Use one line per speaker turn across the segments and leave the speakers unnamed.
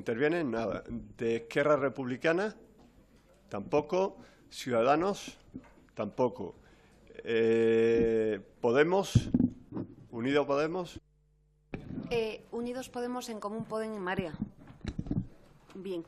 intervienen, nada. De Esquerra Republicana, tampoco. Ciudadanos, tampoco. Podemos, Unidos Podemos.
Unidos Podemos, En Común Podem y Marea. Bien.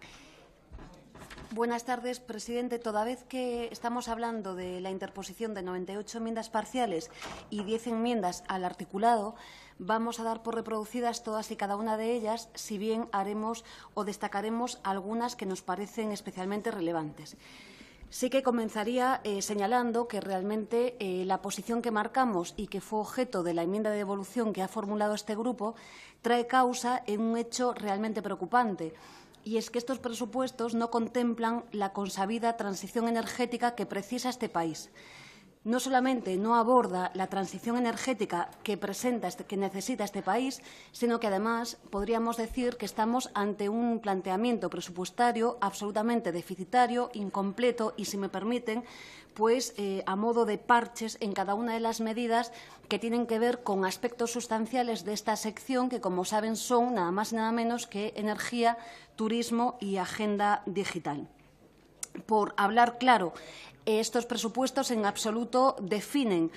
Buenas tardes, presidente. Toda vez que estamos hablando de la interposición de 98 enmiendas parciales y 10 enmiendas al articulado, vamos a dar por reproducidas todas y cada una de ellas, si bien haremos o destacaremos algunas que nos parecen especialmente relevantes. Sí que comenzaría señalando que realmente la posición que marcamos y que fue objeto de la enmienda de devolución que ha formulado este grupo trae causa en un hecho realmente preocupante. Y es que estos presupuestos no contemplan la consabida transición energética que precisa este país. No solamente no aborda la transición energética que necesita este país, sino que además podríamos decir que estamos ante un planteamiento presupuestario absolutamente deficitario, incompleto y, si me permiten, pues a modo de parches en cada una de las medidas que tienen que ver con aspectos sustanciales de esta sección que, como saben, son nada más y nada menos que energía, turismo y agenda digital. Por hablar claro, estos presupuestos en absoluto definen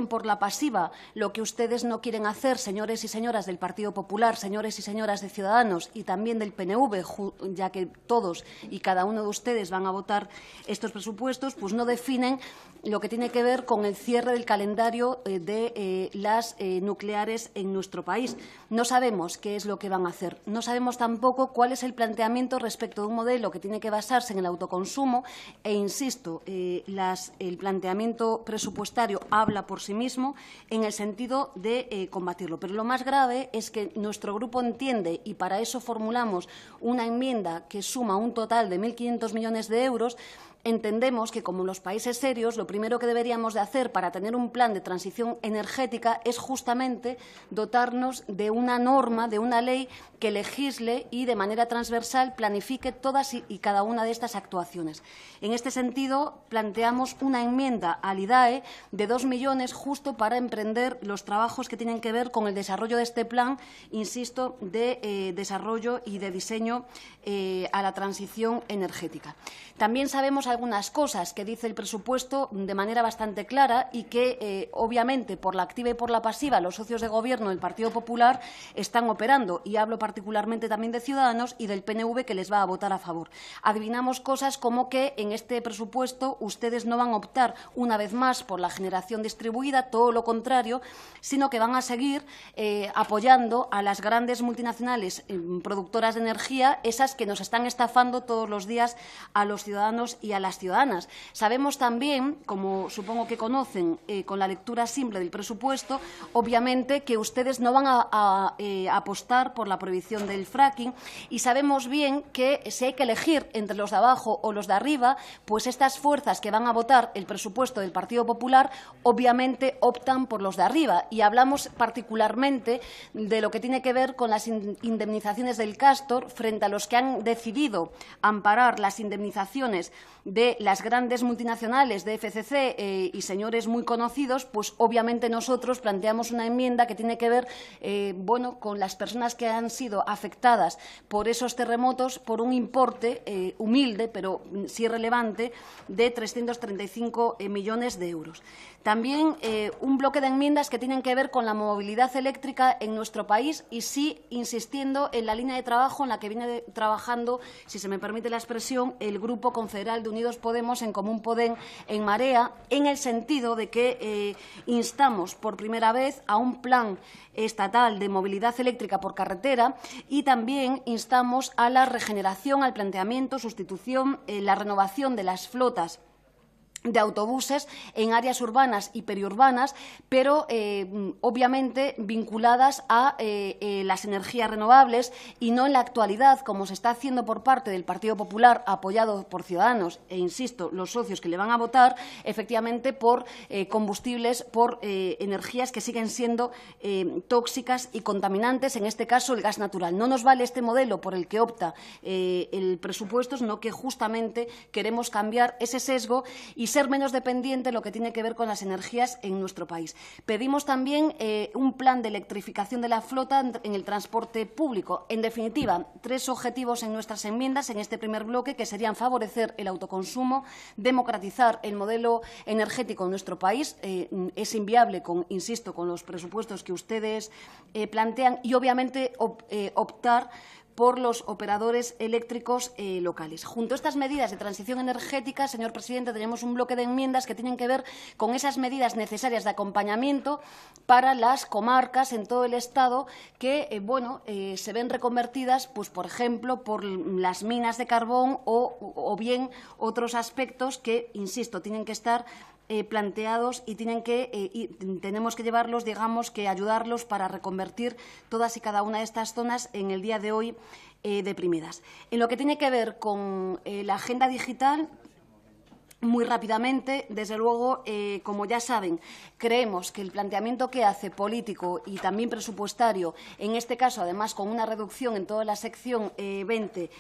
por la pasiva lo que ustedes no quieren hacer, señores y señoras del Partido Popular, señores y señoras de Ciudadanos y también del PNV, ya que todos y cada uno de ustedes van a votar estos presupuestos, pues no definen lo que tiene que ver con el cierre del calendario de las nucleares en nuestro país. No sabemos qué es lo que van a hacer. No sabemos tampoco cuál es el planteamiento respecto de un modelo que tiene que basarse en el autoconsumo e, insisto, el planteamiento presupuestario habla por sí mismo en el sentido de combatirlo. Pero lo más grave es que nuestro grupo entiende, y para eso formulamos una enmienda que suma un total de 1.500 millones de euros, entendemos que, como los países serios, lo primero que deberíamos de hacer para tener un plan de transición energética es justamente dotarnos de una norma, de una ley que legisle y de manera transversal planifique todas y cada una de estas actuaciones. En este sentido, planteamos una enmienda al IDAE de 2 millones justo para emprender los trabajos que tienen que ver con el desarrollo de este plan, insisto, de desarrollo y de diseño a la transición energética. También sabemos algunas cosas que dice el presupuesto de manera bastante clara y que, obviamente, por la activa y por la pasiva, los socios de Gobierno del Partido Popular están operando. Y hablo particularmente también de Ciudadanos y del PNV, que les va a votar a favor. Adivinamos cosas como que en este presupuesto ustedes no van a optar una vez más por la generación distribuida, todo lo contrario, sino que van a seguir apoyando a las grandes multinacionales productoras de energía, esas que nos están estafando todos los días a los ciudadanos y a las ciudadanas. Sabemos también, como supongo que conocen con la lectura simple del presupuesto, obviamente que ustedes no van a apostar por la prohibición del fracking, y sabemos bien que si hay que elegir entre los de abajo o los de arriba, pues estas fuerzas que van a votar el presupuesto del Partido Popular obviamente optan por los de arriba, y hablamos particularmente de lo que tiene que ver con las indemnizaciones del Castor frente a los que han decidido amparar las indemnizaciones de las grandes multinacionales de FCC y señores muy conocidos. Pues obviamente nosotros planteamos una enmienda que tiene que ver con las personas que han sido afectadas por esos terremotos por un importe humilde, pero sí relevante, de 335 millones de euros. También un bloque de enmiendas que tienen que ver con la movilidad eléctrica en nuestro país, y sí insistiendo en la línea de trabajo en la que viene trabajando, si se me permite la expresión, el Grupo Confederal de Unidos Podemos, En Común Podem, en Marea, en el sentido de que instamos por primera vez a un plan estatal de movilidad eléctrica por carretera, y también instamos a la regeneración, al planteamiento, sustitución, la renovación de las flotas de autobuses en áreas urbanas y periurbanas, pero obviamente vinculadas a las energías renovables, y no en la actualidad, como se está haciendo por parte del Partido Popular, apoyado por Ciudadanos e, insisto, los socios que le van a votar, efectivamente por combustibles, por energías que siguen siendo tóxicas y contaminantes, en este caso el gas natural. No nos vale este modelo por el que opta el presupuesto, sino que justamente queremos cambiar ese sesgo, y ser menos dependiente en lo que tiene que ver con las energías en nuestro país. Pedimos también un plan de electrificación de la flota en el transporte público. En definitiva, 3 objetivos en nuestras enmiendas en este primer bloque, que serían favorecer el autoconsumo, democratizar el modelo energético en nuestro país. Es inviable, insisto, con los presupuestos que ustedes plantean, y obviamente optar por los operadores eléctricos locales. Junto a estas medidas de transición energética, señor presidente, tenemos un bloque de enmiendas que tienen que ver con esas medidas necesarias de acompañamiento para las comarcas en todo el Estado que se ven reconvertidas, pues, por ejemplo, por las minas de carbón o bien otros aspectos que, insisto, tienen que estar planteados y tenemos que llevarlos, digamos, que ayudarlos para reconvertir todas y cada una de estas zonas en el día de hoy deprimidas. En lo que tiene que ver con la agenda digital, muy rápidamente, desde luego, como ya saben, creemos que el planteamiento que hace político y también presupuestario, en este caso, además, con una reducción en toda la sección 20,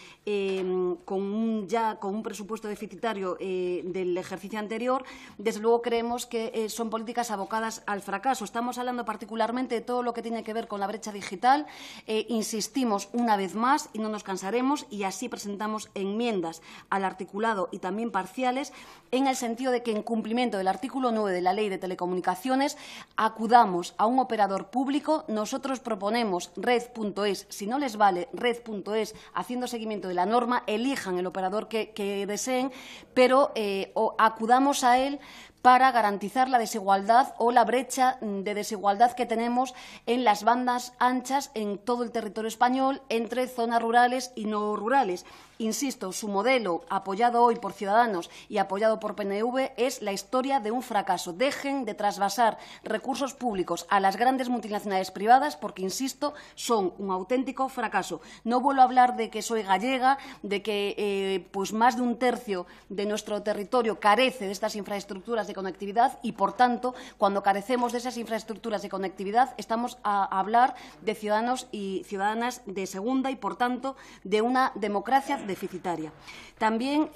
con un presupuesto deficitario del ejercicio anterior, desde luego creemos que son políticas abocadas al fracaso. Estamos hablando particularmente de todo lo que tiene que ver con la brecha digital. Insistimos una vez más y no nos cansaremos, y así presentamos enmiendas al articulado y también parciales, en el sentido de que, en cumplimiento del artículo 9 de la Ley de Telecomunicaciones, acudamos a un operador público. Nosotros proponemos Red.es. Si no les vale Red.es, haciendo seguimiento de la norma, elijan el operador que deseen, pero acudamos a él para garantizar la desigualdad o la brecha de desigualdad que tenemos en las bandas anchas en todo el territorio español entre zonas rurales y no rurales. Insisto, su modelo, apoyado hoy por Ciudadanos y apoyado por PNV, es la historia de un fracaso. Dejen de trasvasar recursos públicos a las grandes multinacionales privadas porque, insisto, son un auténtico fracaso. No vuelvo a hablar de que soy gallega, de que pues más de un tercio de nuestro territorio carece de estas infraestructuras de conectividad y, por tanto, cuando carecemos de esas infraestructuras de conectividad, estamos a hablar de ciudadanos y ciudadanas de segunda y, por tanto, de una democracia deficitaria. También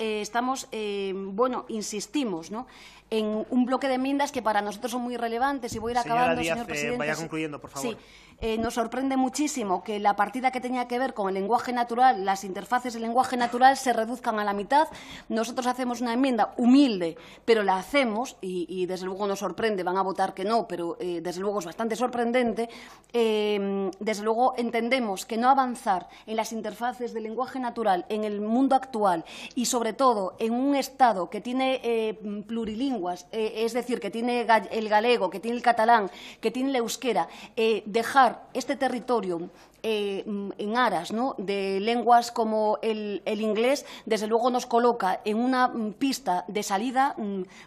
insistimos, ¿no?, en un bloque de enmiendas que para nosotros son muy relevantes, y voy a ir acabando, señor presidente.
Vaya concluyendo, por favor.
Sí. Nos sorprende muchísimo que la partida que tenía que ver con el lenguaje natural, las interfaces del lenguaje natural, se reduzcan a la mitad. Nosotros hacemos una enmienda humilde, pero la hacemos, y desde luego nos sorprende, van a votar que no, pero desde luego es bastante sorprendente. Desde luego entendemos que no avanzar en las interfaces del lenguaje natural en el mundo actual, y sobre todo en un Estado que tiene plurilingües, es decir, que tiene el galego, que tiene el catalán, que tiene el euskera, dejar este territorio en aras, ¿no?, de lenguas como el inglés, desde luego nos coloca en una pista de salida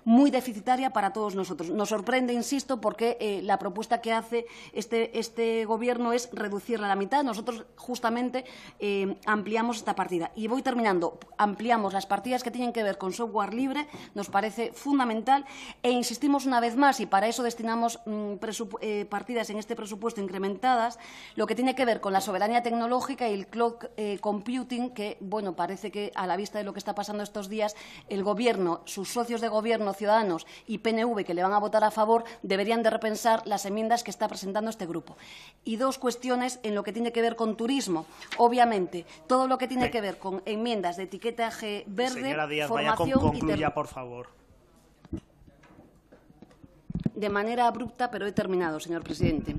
muy deficitaria para todos nosotros. Nos sorprende, insisto, porque la propuesta que hace este Gobierno es reducirla a la mitad. Nosotros, justamente, ampliamos esta partida. Y voy terminando. Ampliamos las partidas que tienen que ver con software libre, nos parece fundamental, e insistimos una vez más, y para eso destinamos partidas en este presupuesto incrementadas, lo que tiene que ver con la soberanía tecnológica y el cloud computing, que, parece que, a la vista de lo que está pasando estos días, el Gobierno, sus socios de Gobierno, Ciudadanos y PNV, que le van a votar a favor, deberían de repensar las enmiendas que está presentando este grupo. Y 2 cuestiones en lo que tiene que ver con turismo. Obviamente, todo lo que tiene que ver con enmiendas de etiquetaje verde,
Señora Díaz,
formación
concluya, por favor.
De manera abrupta, pero he terminado, señor presidente.